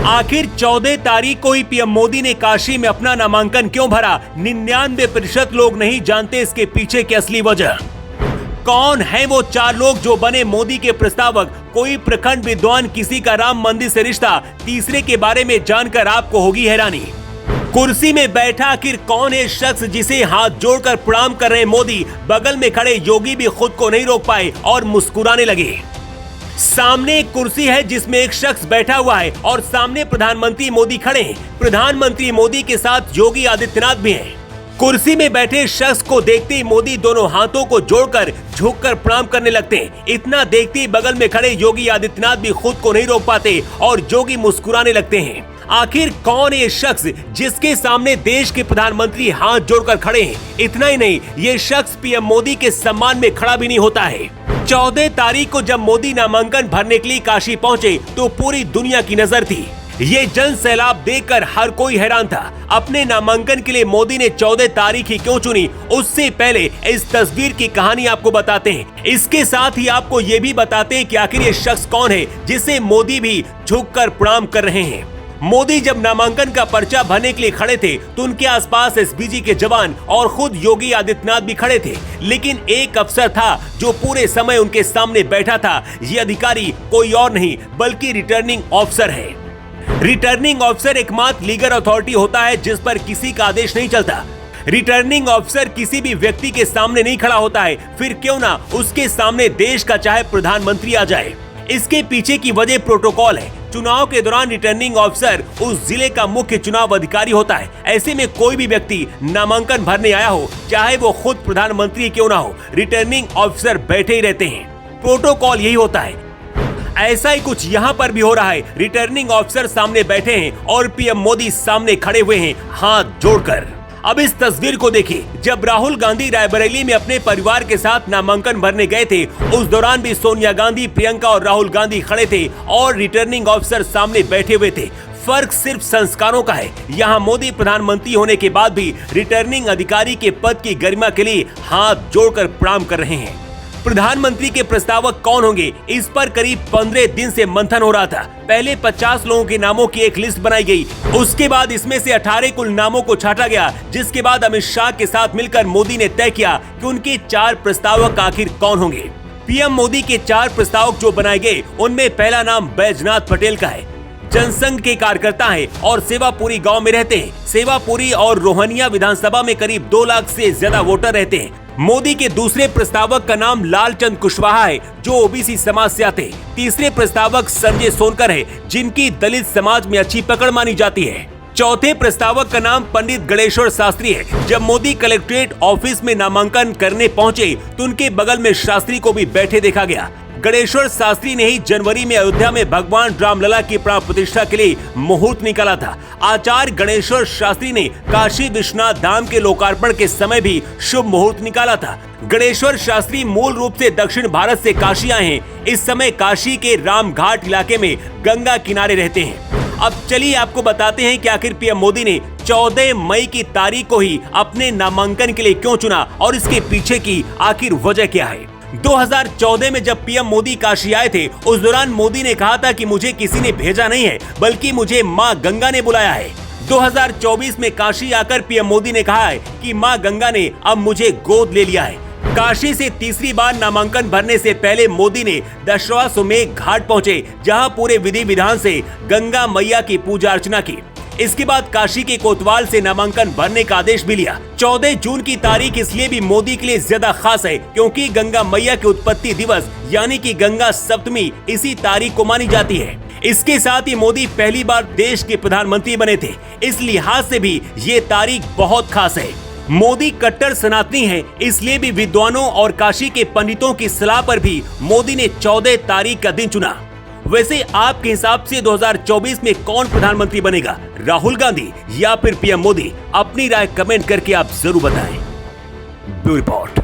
आखिर 14 तारीख को ही पीएम मोदी ने काशी में अपना नामांकन क्यों भरा? 99% लोग नहीं जानते इसके पीछे की असली वजह। कौन है वो 4 लोग जो बने मोदी के प्रस्तावक? कोई प्रखंड विद्वान, किसी का राम मंदिर से रिश्ता, तीसरे के बारे में जानकर आपको होगी हैरानी। कुर्सी में बैठा आखिर कौन है शख्स जिसे हाथ जोड़कर प्रणाम कर रहे मोदी? बगल में खड़े योगी भी खुद को नहीं रोक पाए और मुस्कुराने लगे। सामने एक कुर्सी है जिसमें एक शख्स बैठा हुआ है और सामने प्रधानमंत्री मोदी खड़े हैं। प्रधानमंत्री मोदी के साथ योगी आदित्यनाथ भी हैं। कुर्सी में बैठे शख्स को देखते ही मोदी दोनों हाथों को जोड़कर झुककर प्रणाम करने लगते हैं। इतना देखते ही बगल में खड़े योगी आदित्यनाथ भी खुद को नहीं रोक पाते और योगी मुस्कुराने लगते हैं। आखिर कौन है ये शख्स जिसके सामने देश के प्रधानमंत्री हाथ जोड़कर खड़े हैं? इतना ही नहीं, ये शख्स पीएम मोदी के सम्मान में खड़ा भी नहीं होता है। 14 तारीख को जब मोदी नामांकन भरने के लिए काशी पहुंचे तो पूरी दुनिया की नजर थी। ये जन सैलाब देखकर हर कोई हैरान था। अपने नामांकन के लिए मोदी ने 14 तारीख ही क्यों चुनी? उससे पहले इस तस्वीर की कहानी आपको बताते हैं। इसके साथ ही आपको ये भी बताते हैं कि आखिर ये शख्स कौन है जिसे मोदी भी झुककर प्रणाम कर रहे हैं। मोदी जब नामांकन का पर्चा भरने के लिए खड़े थे तो उनके आसपास एसपीजी के जवान और खुद योगी आदित्यनाथ भी खड़े थे, लेकिन एक अफसर था जो पूरे समय उनके सामने बैठा था। ये अधिकारी कोई और नहीं बल्कि रिटर्निंग ऑफिसर है। रिटर्निंग ऑफिसर एकमात्र लीगल अथॉरिटी होता है जिस पर किसी का आदेश नहीं चलता। रिटर्निंग ऑफिसर किसी भी व्यक्ति के सामने नहीं खड़ा होता है, फिर क्यों ना उसके सामने देश का चाहे प्रधानमंत्री आ जाए। इसके पीछे की वजह प्रोटोकॉल है। चुनाव के दौरान रिटर्निंग ऑफिसर उस जिले का मुख्य चुनाव अधिकारी होता है। ऐसे में कोई भी व्यक्ति नामांकन भरने आया हो, चाहे वो खुद प्रधानमंत्री क्यों ना हो, रिटर्निंग ऑफिसर बैठे ही रहते हैं। प्रोटोकॉल यही होता है। ऐसा ही कुछ यहाँ पर भी हो रहा है। रिटर्निंग ऑफिसर सामने बैठे हैं और पीएम मोदी सामने खड़े हुए हैं हाथ जोड़कर। अब इस तस्वीर को देखिए। जब राहुल गांधी रायबरेली में अपने परिवार के साथ नामांकन भरने गए थे, उस दौरान भी सोनिया गांधी, प्रियंका और राहुल गांधी खड़े थे और रिटर्निंग ऑफिसर सामने बैठे हुए थे। फर्क सिर्फ संस्कारों का है। यहाँ मोदी प्रधानमंत्री होने के बाद भी रिटर्निंग अधिकारी के पद की गरिमा के लिए हाथ जोड़कर प्रणाम कर रहे हैं। प्रधानमंत्री के प्रस्तावक कौन होंगे, इस पर करीब 15 दिन से मंथन हो रहा था। पहले 50 लोगों के नामों की एक लिस्ट बनाई गई, उसके बाद इसमें से 18 कुल नामों को छांटा गया, जिसके बाद अमित शाह के साथ मिलकर मोदी ने तय किया कि उनके 4 प्रस्तावक आखिर कौन होंगे। पीएम मोदी के 4 प्रस्तावक जो बनाए गए, उनमें पहला नाम बैजनाथ पटेल का है। जनसंघ के कार्यकर्ता हैं और सेवापुरी गांव में रहते हैं। सेवापुरी और रोहनिया विधानसभा में करीब 2 लाख से ज्यादा वोटर रहते हैं। मोदी के दूसरे प्रस्तावक का नाम लालचंद कुशवाहा है, जो ओबीसी समाज से आते हैं। तीसरे प्रस्तावक संजय सोनकर है, जिनकी दलित समाज में अच्छी पकड़ मानी जाती है। चौथे प्रस्तावक का नाम पंडित गणेश्वर शास्त्री है। जब मोदी कलेक्ट्रेट ऑफिस में नामांकन करने पहुंचे तो उनके बगल में शास्त्री को भी बैठे देखा गया। गणेश्वर शास्त्री ने ही जनवरी में अयोध्या में भगवान रामलला की प्राण प्रतिष्ठा के लिए मुहूर्त निकाला था। आचार्य गणेश्वर शास्त्री ने काशी विश्वनाथ धाम के लोकार्पण के समय भी शुभ मुहूर्त निकाला था। गणेश्वर शास्त्री मूल रूप से दक्षिण भारत से काशी आए हैं। इस समय काशी के रामघाट इलाके में गंगा किनारे रहते हैं। अब चलिए आपको बताते हैं कि आखिर पीएम मोदी ने 14 मई की तारीख को ही अपने नामांकन के लिए क्यों चुना और इसके पीछे की आखिर वजह क्या है। 2014 में जब पीएम मोदी काशी आए थे, उस दौरान मोदी ने कहा था कि मुझे किसी ने भेजा नहीं है बल्कि मुझे मां गंगा ने बुलाया है। 2024 में काशी आकर पीएम मोदी ने कहा है कि मां गंगा ने अब मुझे गोद ले लिया है। काशी से तीसरी बार नामांकन भरने से पहले मोदी ने दशाश्वमेध घाट पहुंचे, जहां पूरे विधि विधान से गंगा मैया की पूजा अर्चना की। इसके बाद काशी के कोतवाल से नामांकन भरने का आदेश भी लिया। 14 जून की तारीख इसलिए भी मोदी के लिए ज्यादा खास है क्योंकि गंगा मैया के उत्पत्ति दिवस यानी कि गंगा सप्तमी इसी तारीख को मानी जाती है। इसके साथ ही मोदी पहली बार देश के प्रधानमंत्री बने थे, इस लिहाज से भी ये तारीख बहुत खास है। मोदी कट्टर सनातनी है, इसलिए भी विद्वानों और काशी के पंडितों की सलाह पर भी मोदी ने 14 तारीख का दिन चुना। वैसे आपके हिसाब से 2024 में कौन प्रधानमंत्री बनेगा, राहुल गांधी या फिर पीएम मोदी? अपनी राय कमेंट करके आप जरूर बताएं। Bureau report.